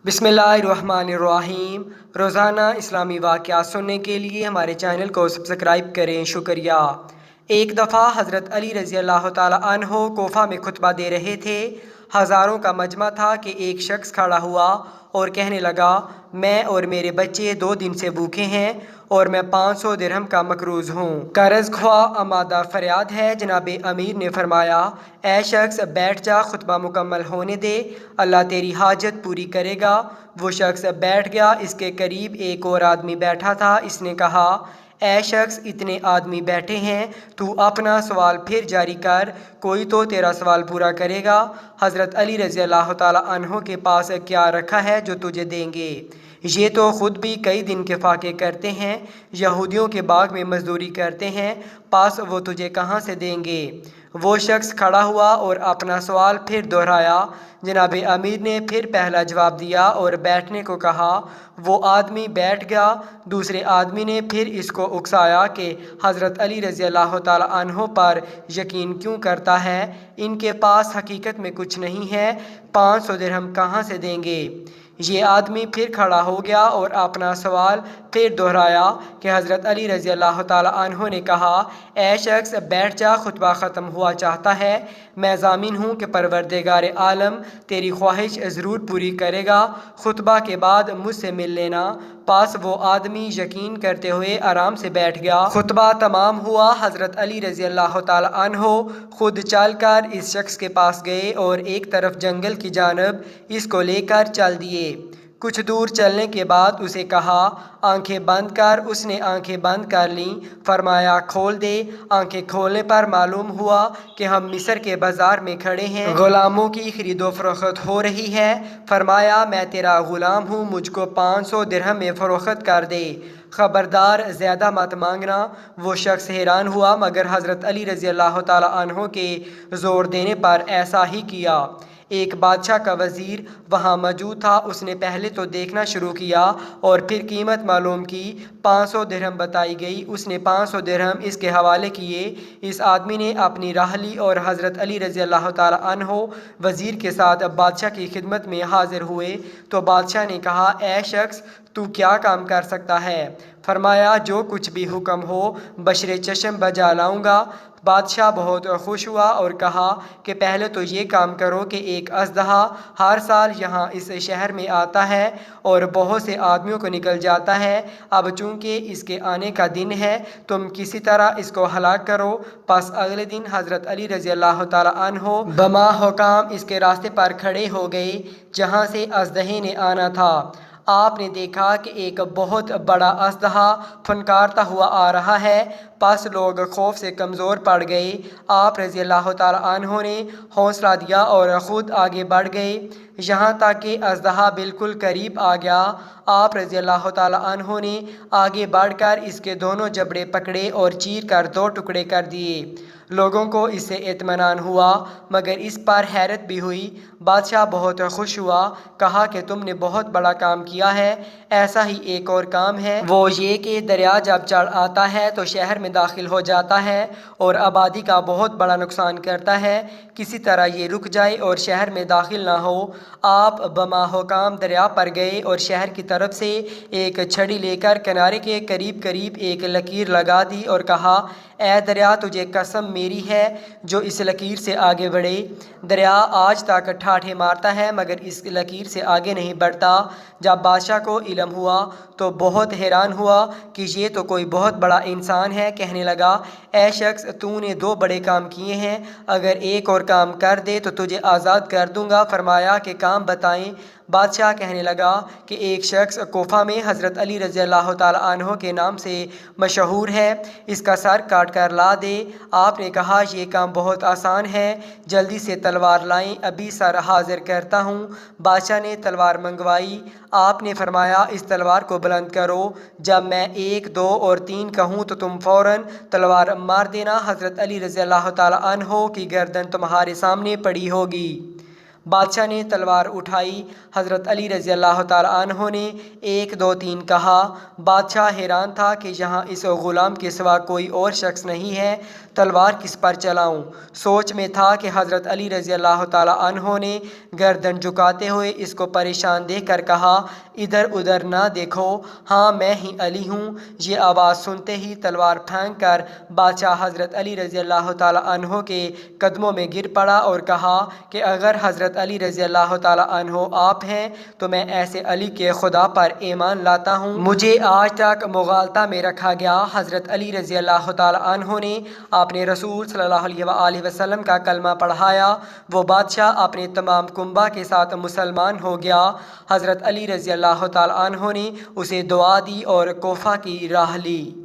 बिस्मिल्लाहिर्रहमानिर्रहीम। रोज़ाना इस्लामी वाक़यात सुनने के लिए हमारे चैनल को सब्सक्राइब करें, शुक्रिया। एक दफ़ा हज़रत अली रज़ी अल्लाह ताला अन्हो कोफा में खुतबा दे रहे थे। हज़ारों का मजमा था कि एक शख्स खड़ा हुआ और कहने लगा, मैं और मेरे बच्चे 2 दिन से भूखे हैं और मैं 500 दिरहम का मकरूज़ हूँ। कर्ज़ ख्वा आमादा फरियाद है। जनाब अमीर ने फरमाया, ऐ शख्स बैठ जा, खुतबा मुकम्मल होने दे, अल्लाह तेरी हाजत पूरी करेगा। वो शख्स बैठ गया। इसके करीब एक और आदमी बैठा था। इसने कहा, ऐ शख्स, इतने आदमी बैठे हैं, तू अपना सवाल फिर जारी कर, कोई तो तेरा सवाल पूरा करेगा। हज़रत अली रज़ी अल्लाह ताला अन्हो के पास क्या रखा है जो तुझे देंगे? ये तो ख़ुद भी कई दिन के फाके करते हैं, यहूदियों के बाग में मजदूरी करते हैं, पास वो तुझे कहाँ से देंगे? वो शख्स खड़ा हुआ और अपना सवाल फिर दोहराया। जनाब अमीर ने फिर पहला जवाब दिया और बैठने को कहा। वो आदमी बैठ गया। दूसरे आदमी ने फिर इसको उकसाया कि हज़रत अली रज़ी अल्लाह ताला अन्हो पर यकीन क्यों करता है? इनके पास हकीकत में कुछ नहीं है, 500 दिरहम कहाँ से देंगे? ये आदमी फिर खड़ा हो गया और अपना सवाल फिर दोहराया कि हज़रत अली रज़ी अल्लाह ताला अन्हो ने कहा, ऐ शख्स बैठ जा, खुतबा ख़त्म हुआ चाहता है। मैं ज़ामिन हूँ कि परवरदिगार आलम तेरी ख्वाहिश ज़रूर पूरी करेगा। खुतबा के बाद मुझसे मिल लेना। पास वो आदमी यकीन करते हुए आराम से बैठ गया। खुतबा तमाम हुआ। हज़रत अली रज़ी अल्लाह ताला अन्हो खुद चल कर इस शख्स के पास गए और एक तरफ जंगल की जानब इसको लेकर चल दिए। कुछ दूर चलने के बाद उसे कहा, आंखें बंद कर। उसने आंखें बंद कर लीं। फरमाया, खोल दे। आंखें खोलने पर मालूम हुआ कि हम मिस्र के बाज़ार में खड़े हैं, ग़ुलामों की खरीदो फरोख्त हो रही है। फरमाया, मैं तेरा ग़ुलाम हूँ, मुझको 500 दिरहम में फ़रोख्त कर दे, ख़बरदार ज़्यादा मत मांगना। वो शख्स हैरान हुआ, मगर हज़रत अली रज़ी अल्लाह ताला अन्हो के ज़ोर देने पर ऐसा ही किया। एक बादशाह का वज़ीर वहाँ मौजूद था। उसने पहले तो देखना शुरू किया और फिर कीमत मालूम की। 500 दिरहम बताई गई। उसने 500 दिरहम इसके हवाले किए। इस आदमी ने अपनी राह ली और हज़रत अली रज़ी अल्लाह ताला अन्हो वज़ीर के साथ बादशाह की खिदमत में हाज़िर हुए। तो बादशाह ने कहा, ऐ शख्स, तू क्या काम कर सकता है? फरमाया, जो कुछ भी हुक्म हो बशरे चश्म बजा लाऊंगा। बादशाह बहुत खुश हुआ और कहा कि पहले तो ये काम करो कि एक अज़दहा हर साल यहाँ इस शहर में आता है और बहुत से आदमियों को निकल जाता है। अब चूँकि इसके आने का दिन है, तुम किसी तरह इसको हलाक करो। बस अगले दिन हज़रत अली रज़ी अल्लाह ताला अन्हो बमा हुकाम इसके रास्ते पर खड़े हो गए जहाँ से अज़दहे ने आना था। आपने देखा कि एक बहुत बड़ा अज़दहा फनकारता हुआ आ रहा है। पास लोग खौफ से कमज़ोर पड़ गए। आप रज़ी अल्लाह ताला अन्हो ने हौसला दिया और ख़ुद आगे बढ़ गए, यहाँ तक कि अज़दहा बिल्कुल करीब आ गया। आप रज़ी अल्लाह ताला अन्हो ने आगे बढ़कर इसके दोनों जबड़े पकड़े और चीर कर 2 टुकड़े कर दिए। लोगों को इससे इत्मीनान हुआ, मगर इस पर हैरत भी हुई। बादशाह बहुत खुश हुआ, कहा कि तुमने बहुत बड़ा काम किया है। ऐसा ही एक और काम है, वो ये कि दरिया जब चढ़ आता है तो शहर में दाखिल हो जाता है और आबादी का बहुत बड़ा नुकसान करता है। किसी तरह ये रुक जाए और शहर में दाखिल ना हो। आप बमा हुकाम दरिया पर गए और शहर की तरफ से एक छड़ी लेकर किनारे के करीब करीब एक लकीर लगा दी और कहा, ऐ दरिया, तुझे कसम मेरी है जो इस लकीर से आगे बढ़े। दरिया आज तक ठाठे मारता है मगर इस लकीर से आगे नहीं बढ़ता। जब बादशाह को इल्म हुआ तो बहुत हैरान हुआ कि ये तो कोई बहुत बड़ा इंसान है। कहने लगा, ऐ शख्स, तूने 2 बड़े काम किए हैं, अगर एक और काम कर दे तो तुझे आज़ाद कर दूंगा। फरमाया कि काम बताएं। बादशाह कहने लगा कि एक शख्स कोफा में हज़रत अली रज़ी अल्लाह ताला अन्हो के नाम से मशहूर है, इसका सर काट कर ला दे। आपने कहा, ये काम बहुत आसान है, जल्दी से तलवार लाएं, अभी सर हाजिर करता हूँ। बादशाह ने तलवार मंगवाई। आपने फरमाया, इस तलवार को बुलंद करो, जब मैं 1, 2 और 3 कहूँ तो तुम फ़ौरन तलवार मार देना। हज़रत अली रज़ी अल्लाह ताला अन्हो की गर्दन तुम्हारे सामने पड़ी होगी। बादशाह ने तलवार उठाई। हज़रत अली रज़ी अल्लाह ताला अन्हो ने 1, 2, 3 कहा। बादशाह हैरान था कि यहाँ इस ग़ुलाम के सिवा कोई और शख्स नहीं है। تلوار کس پر چلاؤں؟ سوچ میں تھا کہ حضرت علی رضی اللہ تعالیٰ عنہ نے گردن جھکاتے ہوئے اس کو پریشان دیکھ کر کہا، ادھر ادھر نہ دیکھو، ہاں میں ہی علی ہوں۔ یہ آواز سنتے ہی تلوار پھینک کر بادشاہ حضرت علی رضی اللہ تعالیٰ عنہ کے قدموں میں گر پڑا اور کہا کہ اگر حضرت علی رضی اللہ تعالیٰ عنہ آپ ہیں تو میں ایسے علی کے خدا پر ایمان لاتا ہوں۔ مجھے آج تک مغالطہ میں رکھا گیا۔ حضرت علی رضی اللہ تعالیٰ عنہ نے اپنے رسول صلی اللہ علیہ وآلہ وسلم کا کلمہ پڑھایا، وہ بادشاہ اپنے تمام کنبہ کے ساتھ مسلمان ہو گیا۔ حضرت علی رضی اللہ تعالیٰ عنہ نے اسے دعا دی اور کوفہ کی راہ لی۔